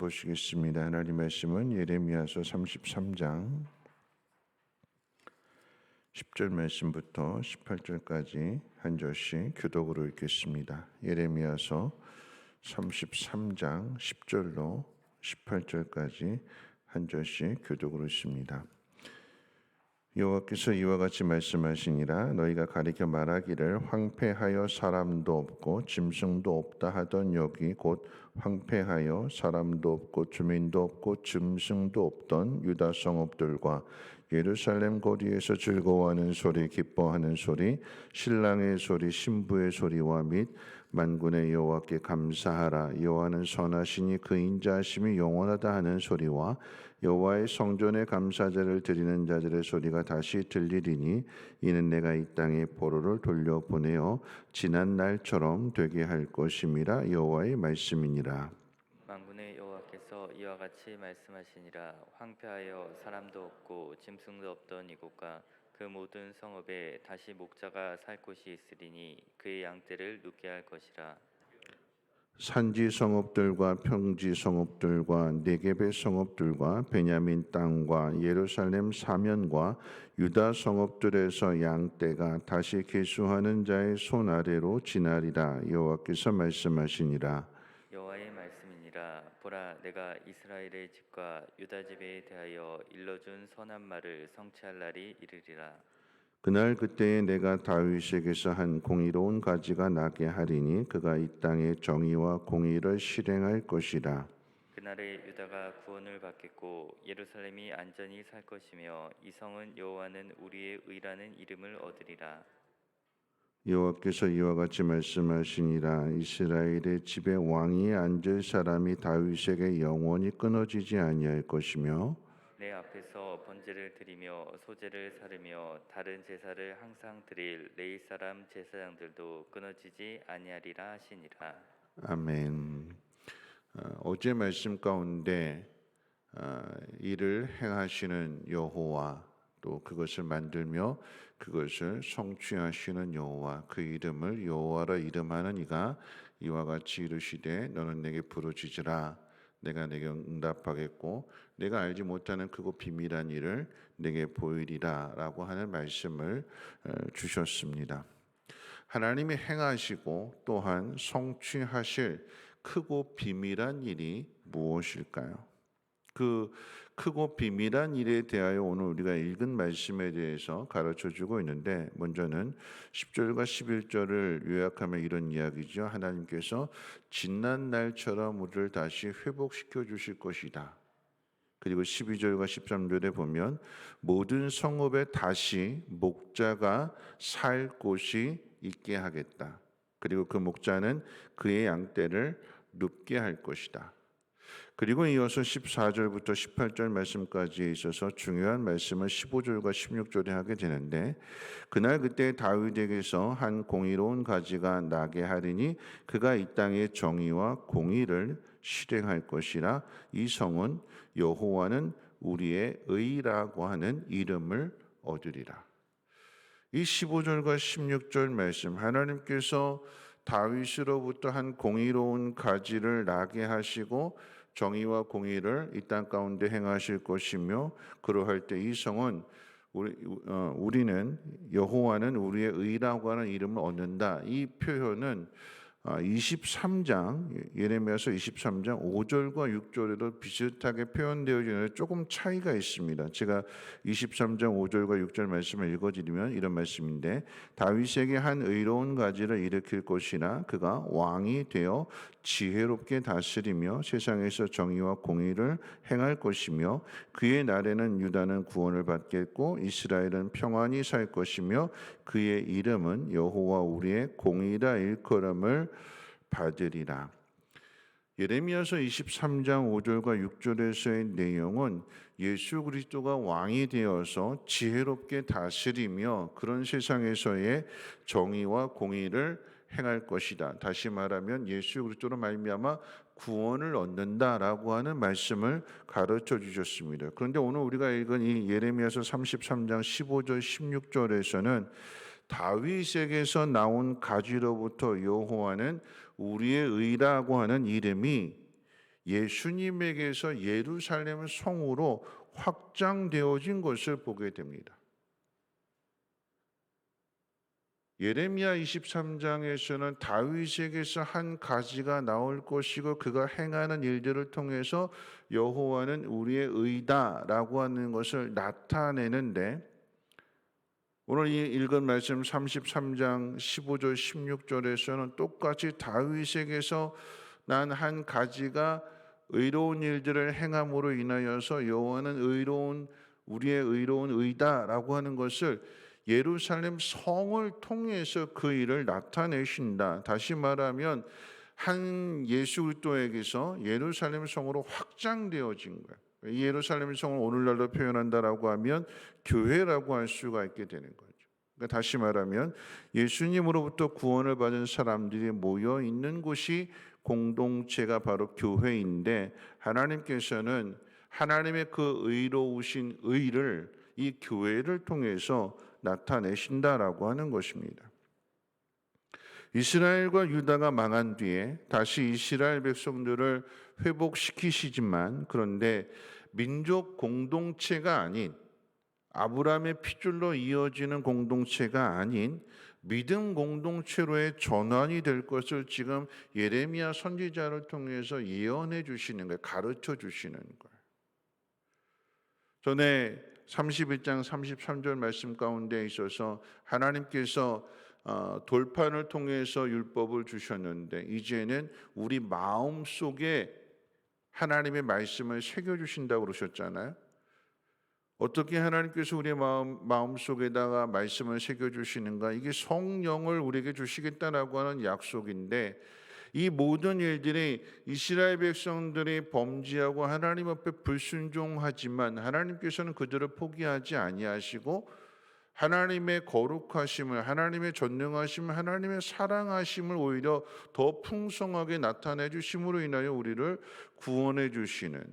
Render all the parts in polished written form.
보시겠습니다. 하나님 말씀은 예레미야서 33장 10절 말씀부터 18절까지 한 절씩 교독으로 읽겠습니다. 예레미야서 33장 10절로 18절까지 한 절씩 교독으로 읽습니다. 여호와께서 이와 같이 말씀하시니라. 너희가 가리켜 말하기를 황폐하여 사람도 없고 짐승도 없다 하던 여기 곧 황폐하여 사람도 없고 주민도 없고 짐승도 없던 유다 성읍들과 예루살렘 거리에서 즐거워하는 소리, 기뻐하는 소리, 신랑의 소리, 신부의 소리와 및 만군의 여호와께 감사하라. 여호와는 선하시니 그 인자하심이 영원하다 하는 소리와 여호와의 성전에 감사제를 드리는 자들의 소리가 다시 들리리니 이는 내가 이 땅에 포로를 돌려보내어 지난 날처럼 되게 할 것임이라. 여호와의 말씀이니라. 만군의 여호와께서 이와 같이 말씀하시니라. 황폐하여 사람도 없고 짐승도 없던 이곳과 그 모든 성읍에 다시 목자가 살 곳이 있으리니 그의 양떼를 눕게 할 것이라. 산지 성읍들과 평지 성읍들과 네겝의 성읍들과 베냐민 땅과 예루살렘 사면과 유다 성읍들에서 양떼가 다시 계수하는 자의 손 아래로 지나리라. 여호와께서 말씀하시니라. 여호와의 말씀이니라. 보라, 내가 이스라엘의 집과 유다 집에 대하여 일러준 선한 말을 성취할 날이 이르리라. 그날 그때에 내가 다윗에게서 한 공의로운 가지가 나게 하리니 그가 이 땅에 정의와 공의를 실행할 것이라. 그날에 유다가 구원을 받겠고 예루살렘이 안전히 살 것이며 이 성은 여호와는 우리의 의라는 이름을 얻으리라. 여호와께서 이와 같이 말씀하시니라. 이스라엘의 집에 왕이 앉을 사람이 다윗에게 영원히 끊어지지 아니할 것이며 내 앞에서 번제를 드리며 소제를 사르며 다른 제사를 항상 드릴 레위 사람 제사장들도 끊어지지 아니하리라 하시니라. 아멘. 어제 말씀 가운데 이를 행하시는 여호와, 또 그것을 만들며 그것을 성취하시는 여호와, 그 이름을 여호와라 이름하는 이가 이와 같이 이르시되 너는 내게 부르짖으라. 내가 내게 응답하겠고 내가 알지 못하는 크고 비밀한 일을 내게 보이리라 라고 하는 말씀을 주셨습니다. 하나님이 행하시고 또한 성취하실 크고 비밀한 일이 무엇일까요? 그 크고 비밀한 일에 대하여 오늘 우리가 읽은 말씀에 대해서 가르쳐주고 있는데, 먼저는 10절과 11절을 요약하면 이런 이야기죠. 하나님께서 지난 날처럼 우리를 다시 회복시켜 주실 것이다. 그리고 12절과 13절에 보면 모든 성읍에 다시 목자가 살 곳이 있게 하겠다. 그리고 그 목자는 그의 양떼를 눕게 할 것이다. 그리고 이어서 14절부터 18절 말씀까지에 있어서 중요한 말씀을 15절과 16절에 하게 되는데, 그날 그때 다윗에게서 한 공의로운 가지가 나게 하리니 그가 이 땅에 정의와 공의를 실행할 것이라. 이 성은 여호와는 우리의 의라고 하는 이름을 얻으리라. 이 15절과 16절 말씀, 하나님께서 다윗으로부터 한 공의로운 가지를 나게 하시고 정의와 공의를 이 땅 가운데 행하실 것이며, 그러할 때 이 성은 우리는 여호와는 우리의 의라고 하는 이름을 얻는다. 이 표현은 23장 예레미야서 23장 5절과 6절에도 비슷하게 표현되어 있는데 조금 차이가 있습니다. 제가 23장 5절과 6절 말씀을 읽어드리면 이런 말씀인데, 다윗에게 한 의로운 가지를 일으킬 것이나 그가 왕이 되어 지혜롭게 다스리며 세상에서 정의와 공의를 행할 것이며 그의 날에는 유다는 구원을 받겠고 이스라엘은 평안히 살 것이며 그의 이름은 여호와 우리의 공의라 일컬음을 받으리라. 예레미야서 23장 5절과 6절에서의 내용은 예수 그리스도가 왕이 되어서 지혜롭게 다스리며 그런 세상에서의 정의와 공의를 행할 것이다. 다시 말하면 예수 그리스도로 말미암아 구원을 얻는다라고 하는 말씀을 가르쳐 주셨습니다. 그런데 오늘 우리가 읽은 이 예레미야서 33장 15절 16절에서는 다윗에게서 나온 가지로부터 여호와는 우리의 의라고 하는 이름이 예수님에게서 예루살렘 성으로 확장되어진 것을 보게 됩니다. 예레미야 23장에서는 다윗에게서 한 가지가 나올 것이고 그가 행하는 일들을 통해서 여호와는 우리의 의다라고 하는 것을 나타내는데, 오늘 이 읽은 말씀 33장 15절 16절에서는 똑같이 다윗에게서 난 한 가지가 의로운 일들을 행함으로 인하여서 여호와는 우리의 의로운 의다라고 하는 것을 예루살렘 성을 통해서 그 일을 나타내신다. 다시 말하면 한 예수 그리스도에게서 예루살렘 성으로 확장되어진 거예요. 이 예루살렘 성을 오늘날로 표현한다라고 하면 교회라고 할 수가 있게 되는 거죠. 그러니까 다시 말하면 예수님으로부터 구원을 받은 사람들이 모여 있는 곳이 공동체가 바로 교회인데, 하나님께서는 하나님의 그 의로우신 의를 이 교회를 통해서 나타내신다라고 하는 것입니다. 이스라엘과 유다가 망한 뒤에 다시 이스라엘 백성들을 회복시키시지만, 그런데 민족 공동체가 아닌, 아브라함의 피줄로 이어지는 공동체가 아닌 믿음 공동체로의 전환이 될 것을 지금 예레미야 선지자를 통해서 예언해 주시는 거예요. 가르쳐 주시는 거예요. 전에 31장 33절 말씀 가운데 있어서 하나님께서 돌판을 통해서 율법을 주셨는데, 이제는 우리 마음 속에 하나님의 말씀을 새겨 주신다고 그러셨잖아요. 어떻게 하나님께서 우리의 마음 속에다가 말씀을 새겨 주시는가? 이게 성령을 우리에게 주시겠다라고 하는 약속인데, 이 모든 일들이 이스라엘 백성들이 범죄하고 하나님 앞에 불순종하지만 하나님께서는 그들을 포기하지 아니하시고 하나님의 거룩하심을, 하나님의 전능하심을, 하나님의 사랑하심을 오히려 더 풍성하게 나타내 주심으로 인하여 우리를 구원해 주시는,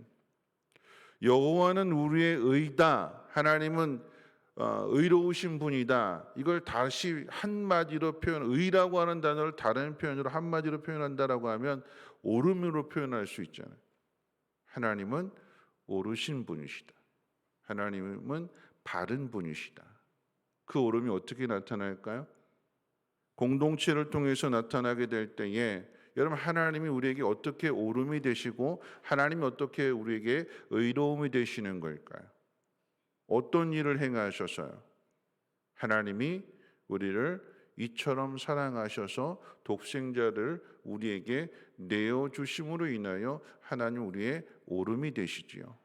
여호와는 우리의 의다, 하나님은 의로우신 분이다. 이걸 다시 한마디로 의라고 하는 단어를 다른 표현으로 한마디로 표현한다라고 하면 옳음으로 표현할 수 있잖아요. 하나님은 옳으신 분이시다. 하나님은 바른 분이시다. 그 옳음이 어떻게 나타날까요? 공동체를 통해서 나타나게 될 때에, 여러분, 하나님이 우리에게 어떻게 옳음이 되시고 하나님이 어떻게 우리에게 의로움이 되시는 걸까요? 어떤 일을 행하셔서요? 하나님이 우리를 이처럼 사랑하셔서 독생자를 우리에게 내어주심으로 인하여 하나님 우리의 옳음이 되시지요.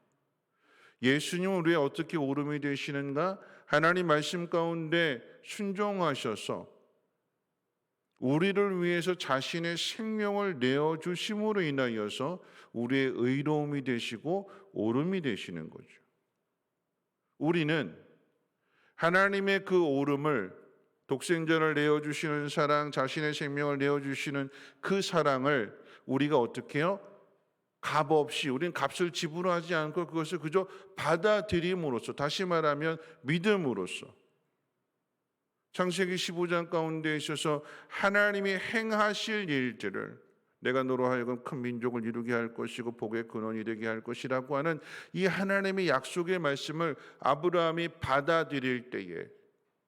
예수님은 우리의 어떻게 옳음이 되시는가? 하나님 말씀 가운데 순종하셔서 우리를 위해서 자신의 생명을 내어주심으로 인하여서 우리의 의로움이 되시고 옳음이 되시는 거죠. 우리는 하나님의 그 옳음을, 독생자를 내어주시는 사랑, 자신의 생명을 내어주시는 그 사랑을 우리가 어떻게 해요? 값 없이, 우리는 값을 지불하지 않고 그것을 그저 받아들임으로써, 다시 말하면 믿음으로써, 창세기 15장 가운데 있어서 하나님이 행하실 일들을, 내가 너로 하여금 큰 민족을 이루게 할 것이고 복의 근원이 되게 할 것이라고 하는 이 하나님의 약속의 말씀을 아브라함이 받아들일 때에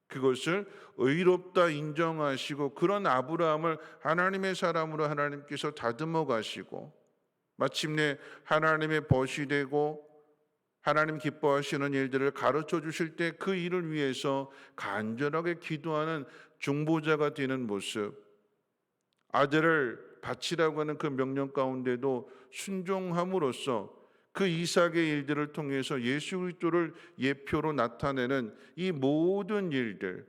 그것을 의롭다 인정하시고, 그런 아브라함을 하나님의 사람으로 하나님께서 다듬어 가시고 마침내 하나님의 벗이 되고 하나님 기뻐하시는 일들을 가르쳐 주실 때 그 일을 위해서 간절하게 기도하는 중보자가 되는 모습, 아들을 바치라고 하는 그 명령 가운데도 순종함으로써 그 이삭의 일들을 통해서 예수 그리스도를 예표로 나타내는 이 모든 일들,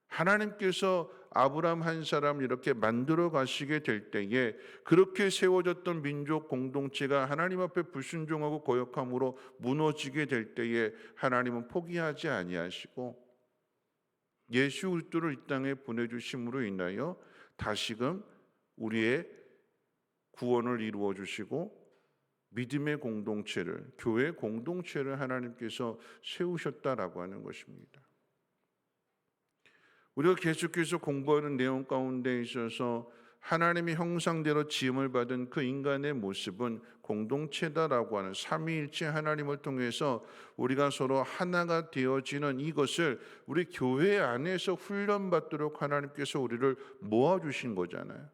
하나님께서 아브라함 한 사람을 이렇게 만들어 가시게 될 때에 그렇게 세워졌던 민족 공동체가 하나님 앞에 불순종하고 거역함으로 무너지게 될 때에 하나님은 포기하지 아니하시고 예수 그리스도를 이 땅에 보내주심으로 인하여 다시금 우리의 구원을 이루어 주시고 믿음의 공동체를, 교회 공동체를 하나님께서 세우셨다라고 하는 것입니다. 우리가 계속해서 공부하는 내용 가운데 있어서 하나님의 형상대로 지음을 받은 그 인간의 모습은 공동체다라고 하는 삼위일체 하나님을 통해서 우리가 서로 하나가 되어지는 이것을 우리 교회 안에서 훈련받도록 하나님께서 우리를 모아주신 거잖아요.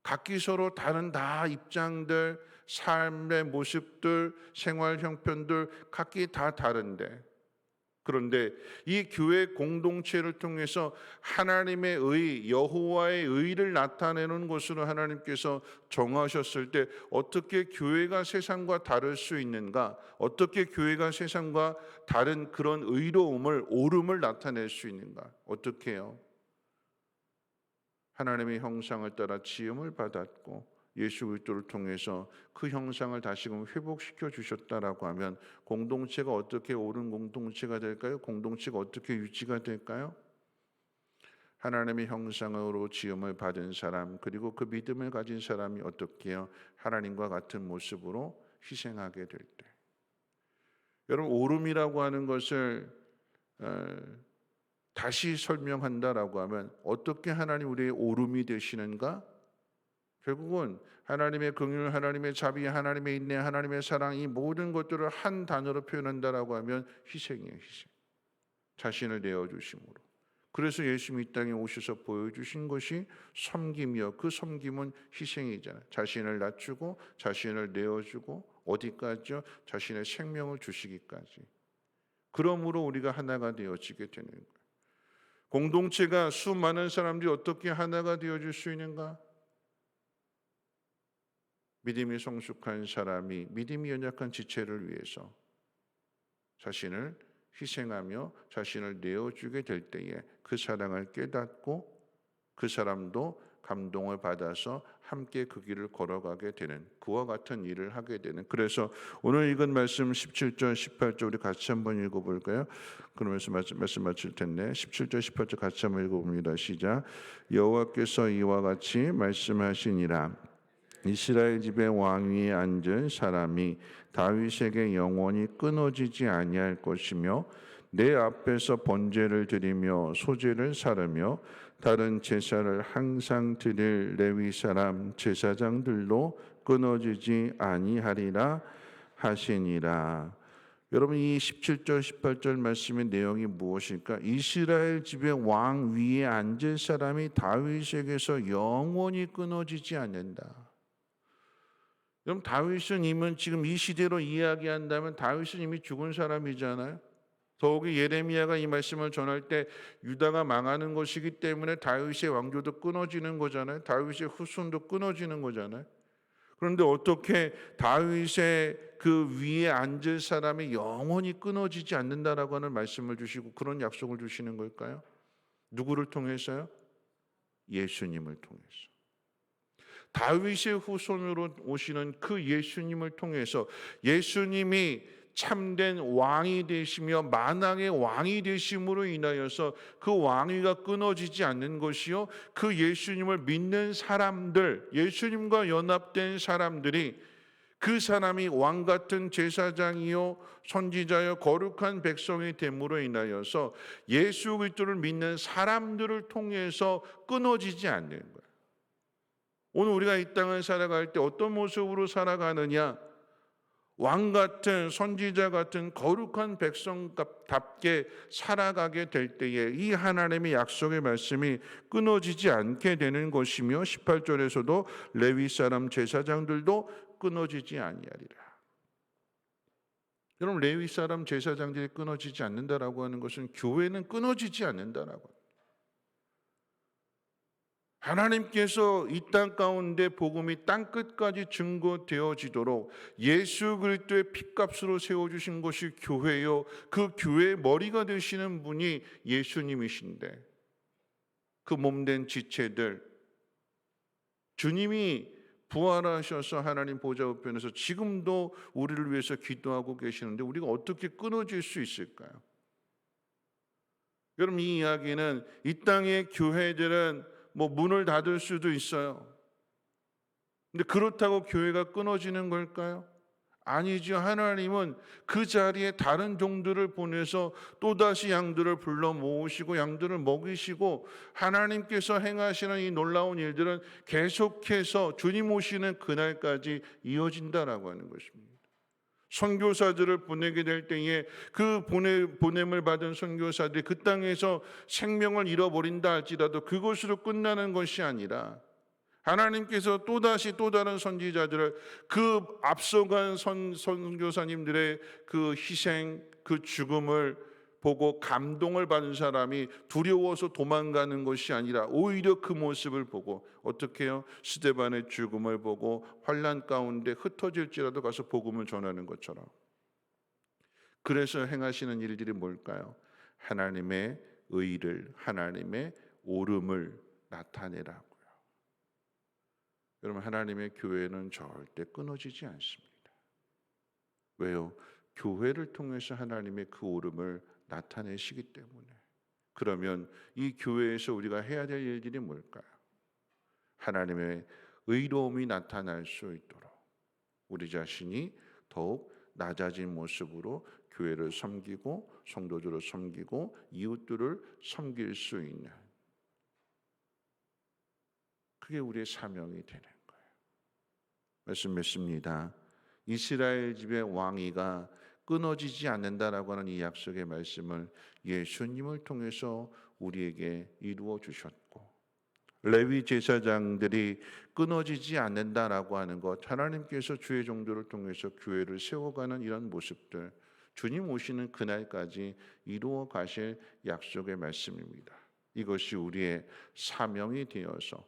각기 서로 다른 다 입장들, 삶의 모습들, 생활 형편들 각기 다 다른데, 그런데 이 교회 공동체를 통해서 하나님의 의, 여호와의 의를 나타내는 것으로 하나님께서 정하셨을 때 어떻게 교회가 세상과 다를 수 있는가? 어떻게 교회가 세상과 다른 그런 의로움을, 옳음을 나타낼 수 있는가? 어떻게 해요? 하나님의 형상을 따라 지음을 받았고 예수 그리스도를 통해서 그 형상을 다시금 회복시켜 주셨다라고 하면 공동체가 어떻게 옳은 공동체가 될까요? 공동체가 어떻게 유지가 될까요? 하나님의 형상으로 지음을 받은 사람, 그리고 그 믿음을 가진 사람이 어떻게 해요? 하나님과 같은 모습으로 희생하게 될 때. 여러분, 옳음이라고 하는 것을 다시 설명한다라고 하면 어떻게 하나님 우리의 옳음이 되시는가? 결국은 하나님의 긍휼, 하나님의 자비, 하나님의 인내, 하나님의 사랑, 이 모든 것들을 한 단어로 표현한다라고 하면 희생이에요, 희생. 자신을 내어주심으로. 그래서 예수님이 이 땅에 오셔서 보여주신 것이 섬김이요. 그 섬김은 희생이잖아요. 자신을 낮추고 자신을 내어주고 어디까지요? 자신의 생명을 주시기까지. 그러므로 우리가 하나가 되어지게 되는 거예요. 공동체가 수많은 사람들이 어떻게 하나가 되어질 수 있는가? 믿음이 성숙한 사람이 믿음이 연약한 지체를 위해서 자신을 희생하며 자신을 내어주게 될 때에 그 사랑을 깨닫고 그 사람도 감동을 받아서 함께 그 길을 걸어가게 되는, 그와 같은 일을 하게 되는. 그래서 오늘 읽은 말씀 17절 18절 우리 같이 한번 읽어볼까요? 그러면서 말씀 마칠 텐데 17절 18절 같이 한번 읽어봅니다. 시작. 여호와께서 이와 같이 말씀하시니라. 이스라엘 집의 왕 위에 앉은 사람이 다윗에게 영원히 끊어지지 아니할 것이며 내 앞에서 번제를 드리며 소제를 사르며 다른 제사를 항상 드릴 레위 사람 제사장들로 끊어지지 아니하리라 하시니라. 여러분, 이 17절 18절 말씀의 내용이 무엇일까? 이스라엘 집의 왕 위에 앉을 사람이 다윗에게서 영원히 끊어지지 않는다. 그럼 다윗은 이미 지금 이 시대로 이야기한다면 다윗은 이미 죽은 사람이잖아요. 더욱이 예레미야가 이 말씀을 전할 때 유다가 망하는 것이기 때문에 다윗의 왕조도 끊어지는 거잖아요. 다윗의 후손도 끊어지는 거잖아요. 그런데 어떻게 다윗의 그 위에 앉을 사람이 영원히 끊어지지 않는다라고 하는 말씀을 주시고 그런 약속을 주시는 걸까요? 누구를 통해서요? 예수님을 통해서. 다윗의 후손으로 오시는 그 예수님을 통해서 예수님이 참된 왕이 되시며 만왕의 왕이 되심으로 인하여서 그 왕위가 끊어지지 않는 것이요, 그 예수님을 믿는 사람들, 예수님과 연합된 사람들이 그 사람이 왕 같은 제사장이요 선지자요 거룩한 백성이 됨으로 인하여서 예수 그리스도를 믿는 사람들을 통해서 끊어지지 않는 거예요. 오늘 우리가 이 땅을 살아갈 때 어떤 모습으로 살아가느냐? 왕 같은 선지자 같은 거룩한 백성답게 살아가게 될 때에 이 하나님의 약속의 말씀이 끊어지지 않게 되는 것이며 18절에서도 레위 사람 제사장들도 끊어지지 아니하리라. 여러분, 레위 사람 제사장들이 끊어지지 않는다라고 하는 것은 교회는 끊어지지 않는다라고. 하나님께서 이 땅 가운데 복음이 땅 끝까지 증거되어지도록 예수 그리스도의 핏값으로 세워주신 것이 교회요, 그 교회의 머리가 되시는 분이 예수님이신데 그 몸된 지체들, 주님이 부활하셔서 하나님 보좌 우편에서 지금도 우리를 위해서 기도하고 계시는데 우리가 어떻게 끊어질 수 있을까요? 여러분, 이 이야기는 이 땅의 교회들은 문을 닫을 수도 있어요. 근데 그렇다고 교회가 끊어지는 걸까요? 아니죠. 하나님은 그 자리에 다른 종들을 보내서 또다시 양들을 불러 모으시고 양들을 먹이시고, 하나님께서 행하시는 이 놀라운 일들은 계속해서 주님 오시는 그날까지 이어진다라고 하는 것입니다. 선교사들을 보내게 될 때에 그 보냄을 받은 선교사들이 그 땅에서 생명을 잃어버린다 할지라도 그것으로 끝나는 것이 아니라, 하나님께서 또다시 또 다른 선지자들을, 그 앞서간 선교사님들의 그 희생, 그 죽음을 보고 감동을 받은 사람이 두려워서 도망가는 것이 아니라 오히려 그 모습을 보고, 어떻게 해요? 스데반의 죽음을 보고 환난 가운데 흩어질지라도 가서 복음을 전하는 것처럼. 그래서 행하시는 일들이 뭘까요? 하나님의 의를, 하나님의 옳음을 나타내라고요. 여러분, 하나님의 교회는 절대 끊어지지 않습니다. 왜요? 교회를 통해서 하나님의 그 옳음을 나타내시기 때문에. 그러면 이 교회에서 우리가 해야 될 일들이 뭘까요? 하나님의 의로움이 나타날 수 있도록 우리 자신이 더욱 낮아진 모습으로 교회를 섬기고 성도들을 섬기고 이웃들을 섬길 수 있는, 그게 우리의 사명이 되는 거예요. 말씀 맺습니다. 이스라엘 집의 왕위가 끊어지지 않는다라고 하는 이 약속의 말씀을 예수님을 통해서 우리에게 이루어 주셨고, 레위 제사장들이 끊어지지 않는다라고 하는 것, 하나님께서 주의 종들을 통해서 교회를 세워가는 이런 모습들, 주님 오시는 그날까지 이루어 가실 약속의 말씀입니다. 이것이 우리의 사명이 되어서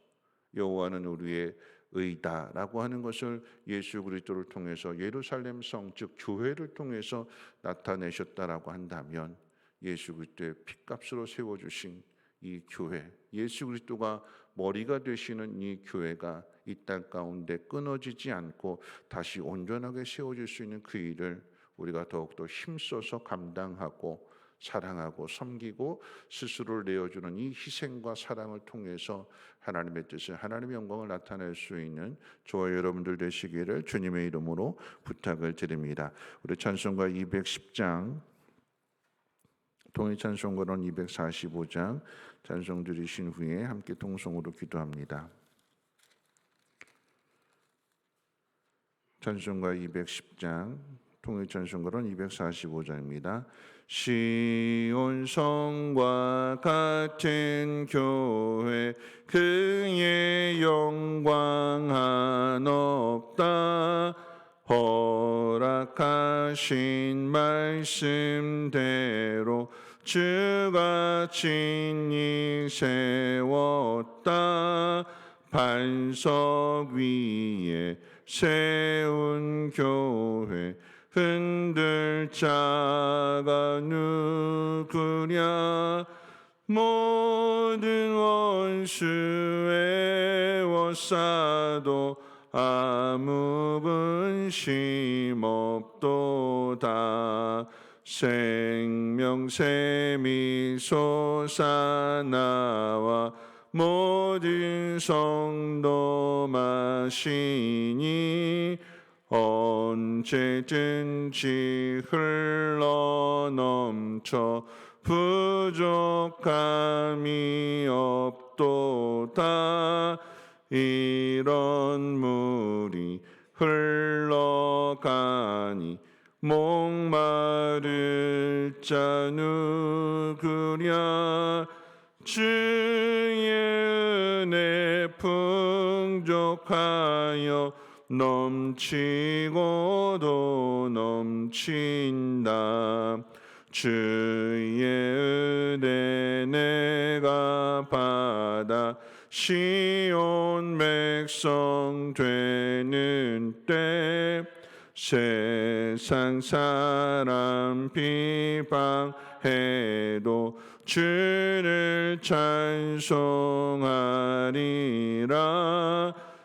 여호와는 우리의 의다라고 하는 것을 예수 그리스도를 통해서 예루살렘 성, 즉 교회를 통해서 나타내셨다라고 한다면, 예수 그리스도의 핏값으로 세워주신 이 교회, 예수 그리스도가 머리가 되시는 이 교회가 이 땅 가운데 끊어지지 않고 다시 온전하게 세워질 수 있는 그 일을 우리가 더욱더 힘써서 감당하고 사랑하고 섬기고 스스로를 내어주는 이 희생과 사랑을 통해서 하나님의 뜻을, 하나님의 영광을 나타낼 수 있는 저와 여러분들 되시기를 주님의 이름으로 부탁을 드립니다. 우리 찬송가 210장, 통일 찬송가론 245장 찬송 드리신 후에 함께 통성으로 기도합니다. 찬송가 210장, 통일 찬송가론 245장입니다. 시온 성과 같은 교회, 그의 영광 한없다. 허락하신 말씀대로 주가 친히 세웠다. 반석 위에 세운 교회, 흔들 자가 누구랴. 모든 원수 애워싸도 아무 근심 없도다. 생명샘이 솟아나와 모든 성도 마시니 언제든지 흘러넘쳐 부족함이 없도다. 이런 물이 흘러가니 목마를 자 누구랴. 주의 은혜 풍족하여 넘치고도 넘친다. 주의 은혜 내가 받아 시온 백성 되는 때, 세상 사람 비방해도 주를 찬송하리라.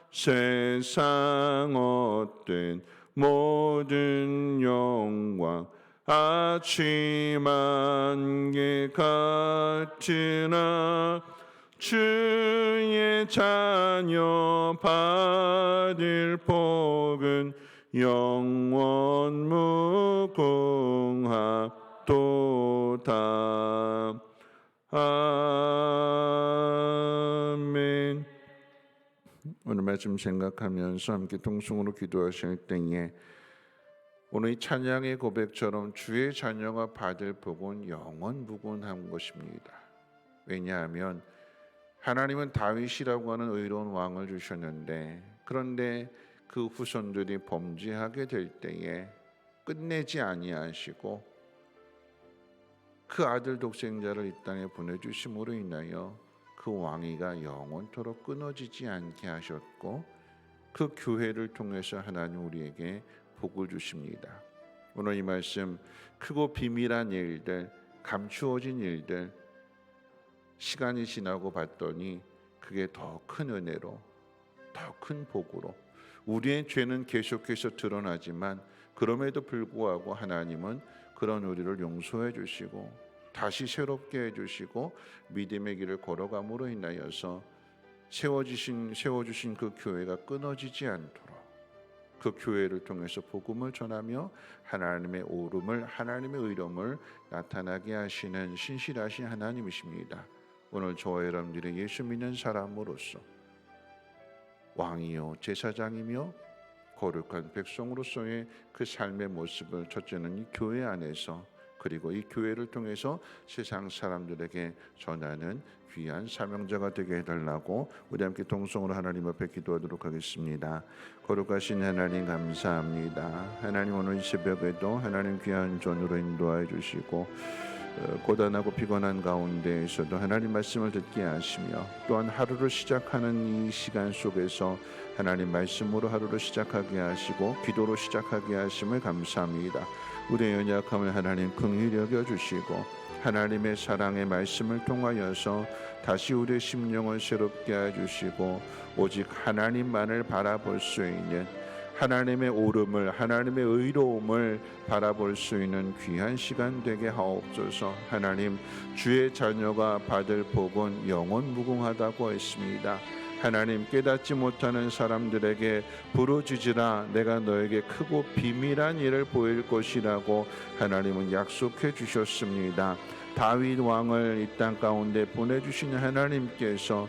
세상 헛된 모든 영광 아침 안개 같으나, 주의 자녀 받을 복은 영원 무궁하도다. 아멘. 오늘 말씀 생각하면서 함께 통성으로 기도하실 때에 오늘 이 찬양의 고백처럼 주의 자녀가 받을 복은 영원 무궁한 것입니다. 왜냐하면 하나님은 다윗이라고 하는 의로운 왕을 주셨는데, 그런데 그 후손들이 범죄하게 될 때에 끝내지 아니하시고 그 아들 독생자를 이 땅에 보내주심으로 인하여 그 왕위가 영원토록 끊어지지 않게 하셨고, 그 교회를 통해서 하나님 우리에게 복을 주십니다. 오늘 이 말씀, 크고 비밀한 일들, 감추어진 일들, 시간이 지나고 봤더니 그게 더 큰 은혜로, 더 큰 복으로, 우리의 죄는 계속해서 드러나지만 그럼에도 불구하고 하나님은 그런 우리를 용서해 주시고 다시 새롭게 해주시고 믿음의 길을 걸어감으로 인하여서 세워주신 그 교회가 끊어지지 않도록 그 교회를 통해서 복음을 전하며 하나님의 오름을, 하나님의 의로움을 나타나게 하시는 신실하신 하나님이십니다. 오늘 저와 여러분들의 예수 믿는 사람으로서 왕이요 제사장이며 거룩한 백성으로서의 그 삶의 모습을 첫째는 이 교회 안에서, 그리고 이 교회를 통해서 세상 사람들에게 전하는 귀한 사명자가 되게 해달라고 우리 함께 동성으로 하나님 앞에 기도하도록 하겠습니다. 거룩하신 하나님 감사합니다. 하나님 오늘 이 새벽에도 하나님 귀한 전으로 인도하여 주시고 고단하고 피곤한 가운데에서도 하나님 말씀을 듣게 하시며 또한 하루를 시작하는 이 시간 속에서 하나님 말씀으로 하루를 시작하게 하시고 기도로 시작하게 하심을 감사합니다. 우리의 연약함을 하나님 긍휼히 여겨주시고 하나님의 사랑의 말씀을 통하여서 다시 우리의 심령을 새롭게 해주시고 오직 하나님만을 바라볼 수 있는, 하나님의 오름을, 하나님의 의로움을 바라볼 수 있는 귀한 시간 되게 하옵소서. 하나님, 주의 자녀가 받을 복은 영원 무궁하다고 했습니다. 하나님, 깨닫지 못하는 사람들에게 부르짖으라, 내가 너에게 크고 비밀한 일을 보일 것이라고 하나님은 약속해 주셨습니다. 다윗 왕을 이 땅 가운데 보내주신 하나님께서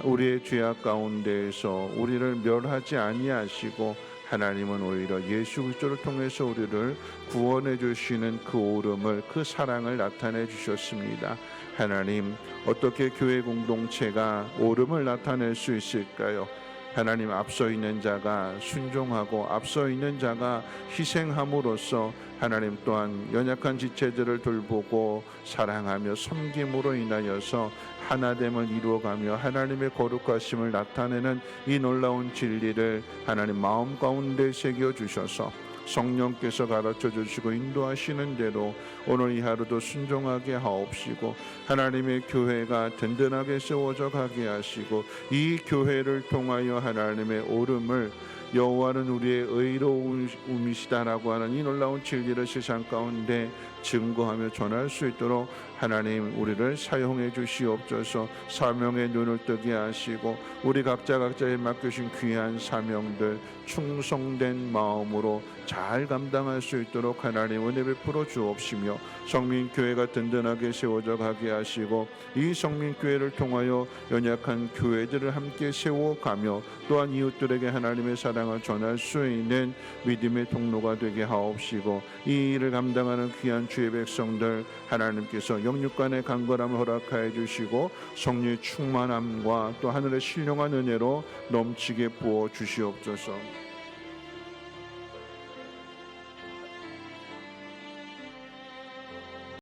우리의 죄악 가운데에서 우리를 멸하지 아니하시고 하나님은 오히려 예수 그리스도를 통해서 우리를 구원해 주시는 그 오름을, 그 사랑을 나타내 주셨습니다. 하나님, 어떻게 교회 공동체가 오름을 나타낼 수 있을까요? 하나님, 앞서 있는 자가 순종하고 앞서 있는 자가 희생함으로써 하나님 또한 연약한 지체들을 돌보고 사랑하며 섬김으로 인하여서 하나됨을 이루어가며 하나님의 거룩하심을 나타내는 이 놀라운 진리를 하나님 마음 가운데 새겨주셔서 성령께서 가르쳐 주시고 인도하시는 대로 오늘 이 하루도 순종하게 하옵시고 하나님의 교회가 든든하게 세워져 가게 하시고 이 교회를 통하여 하나님의 오름을, 여호와는 우리의 의로움이시다라고 하는 이 놀라운 진리를 세상 가운데 증거하며 전할 수 있도록 하나님 우리를 사용해 주시옵소서. 사명의 눈을 뜨게 하시고 우리 각자에 맡겨진 귀한 사명들 충성된 마음으로 잘 감당할 수 있도록 하나님 은혜 베풀어 주옵시며 성민교회가 든든하게 세워져 가게 하시고 이 성민교회를 통하여 연약한 교회들을 함께 세워가며 또한 이웃들에게 하나님의 사랑을 전할 수 있는 믿음의 통로가 되게 하옵시고 이 일을 감당하는 귀한 주의 백성들 하나님께서 영육간의 강건함을 허락하여 주시고 성령의 충만함과 또 하늘의 신령한 은혜로 넘치게 부어 주시옵소서.